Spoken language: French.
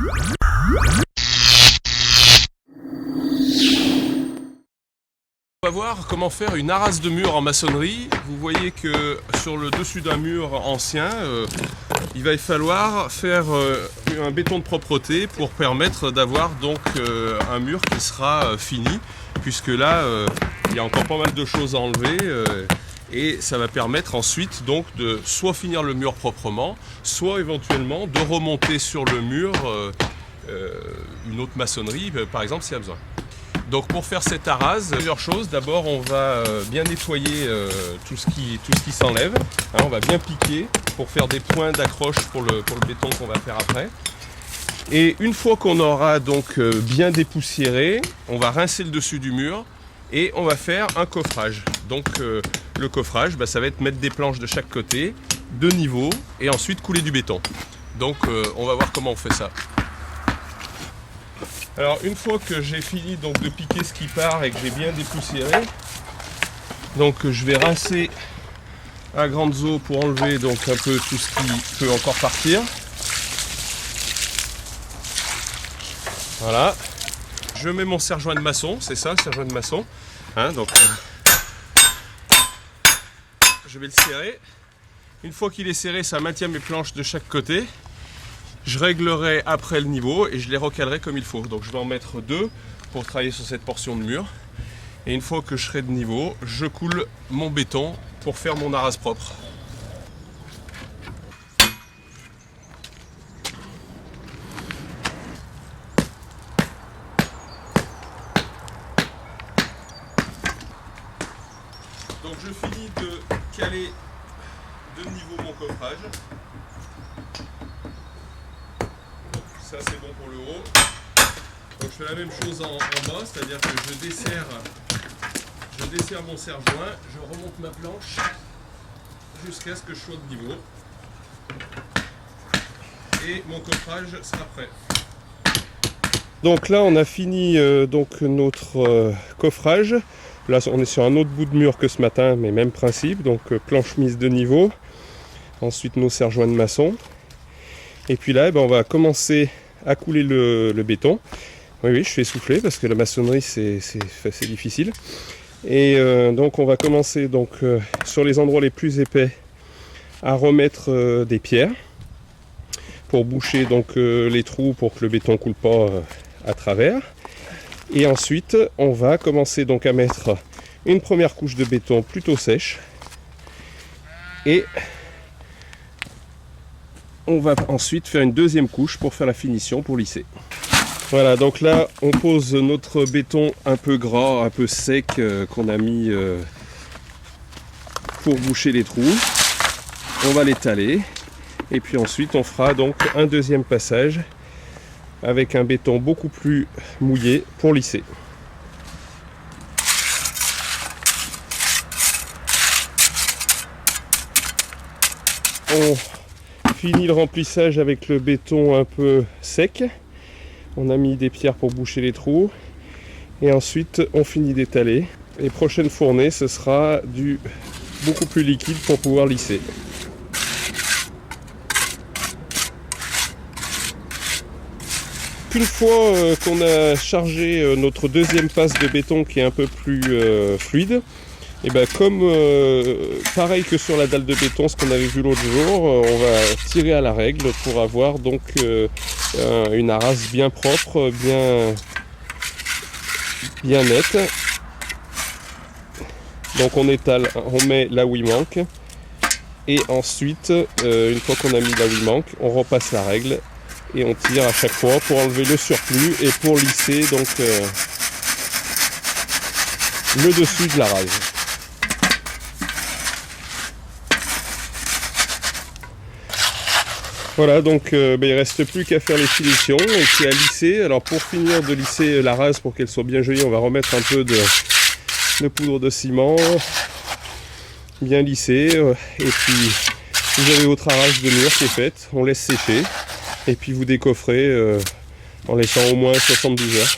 On va voir comment faire une arase de mur en maçonnerie. Vous voyez que sur le dessus d'un mur ancien, il va falloir faire un béton de propreté pour permettre d'avoir donc un mur qui sera fini, puisque là il y a encore pas mal de choses à enlever et ça va permettre ensuite donc de soit finir le mur proprement, soit éventuellement de remonter sur le mur une autre maçonnerie, par exemple s'il y a besoin. Donc pour faire cette arase, plusieurs choses. D'abord on va bien nettoyer tout ce qui s'enlève. Hein, on va bien piquer pour faire des points d'accroche pour le béton qu'on va faire après. Et une fois qu'on aura donc bien dépoussiéré, on va rincer le dessus du mur et on va faire un coffrage. Donc le coffrage, ça va être mettre des planches de chaque côté, de niveau, et ensuite couler du béton. Donc on va voir comment on fait ça. Alors une fois que j'ai fini donc de piquer ce qui part et que j'ai bien dépoussiéré, donc je vais rincer à grandes eaux pour enlever donc un peu tout ce qui peut encore partir. Voilà. Je mets mon serre-joint de maçon, c'est ça le serre-joint de maçon. Hein, donc je vais le serrer. Une fois qu'il est serré, ça maintient mes planches de chaque côté. Je réglerai après le niveau et je les recalerai comme il faut. Donc je vais en mettre 2 pour travailler sur cette portion de mur. Et une fois que je serai de niveau, je coule mon béton pour faire mon arase propre. Donc je finis de caler de niveau mon coffrage. Ça c'est bon pour le haut. Donc je fais la même chose en bas, c'est-à-dire que je desserre mon serre-joint, je remonte ma planche jusqu'à ce que je sois de niveau. Et mon coffrage sera prêt. Donc là on a fini donc notre coffrage. Là on est sur un autre bout de mur que ce matin, mais même principe. Donc planche mise de niveau. Ensuite nos serre-joints de maçon. Et puis là, on va commencer à couler le béton. Oui, je suis essoufflé parce que la maçonnerie, c'est difficile. Et donc, on va commencer donc, sur les endroits les plus épais à remettre des pierres pour boucher donc, les trous pour que le béton ne coule pas à travers. Et ensuite, on va commencer donc à mettre une première couche de béton plutôt sèche. Et on va ensuite faire une deuxième couche pour faire la finition, pour lisser. Voilà, donc là on pose notre béton un peu gras, un peu sec qu'on a mis pour boucher les trous. On va l'étaler et puis ensuite on fera donc un deuxième passage avec un béton beaucoup plus mouillé pour lisser. On fini le remplissage avec le béton un peu sec. On a mis des pierres pour boucher les trous. Et ensuite, on finit d'étaler. Les prochaines fournées, ce sera du beaucoup plus liquide pour pouvoir lisser. Une fois qu'on a chargé notre deuxième passe de béton qui est un peu plus fluide, et comme pareil que sur la dalle de béton, ce qu'on avait vu l'autre jour, on va tirer à la règle pour avoir donc une arase bien propre, bien nette. Donc on étale, on met là où il manque, et ensuite, une fois qu'on a mis là où il manque, on repasse la règle et on tire à chaque fois pour enlever le surplus et pour lisser donc le dessus de la rase. Voilà, donc il ne reste plus qu'à faire les finitions et puis à lisser. Alors pour finir de lisser la rase pour qu'elle soit bien jolie, on va remettre un peu de poudre de ciment, bien lissé. Et puis vous avez votre arase de mur qui est faite, on laisse sécher et puis vous décoffrez en laissant au moins 72 heures.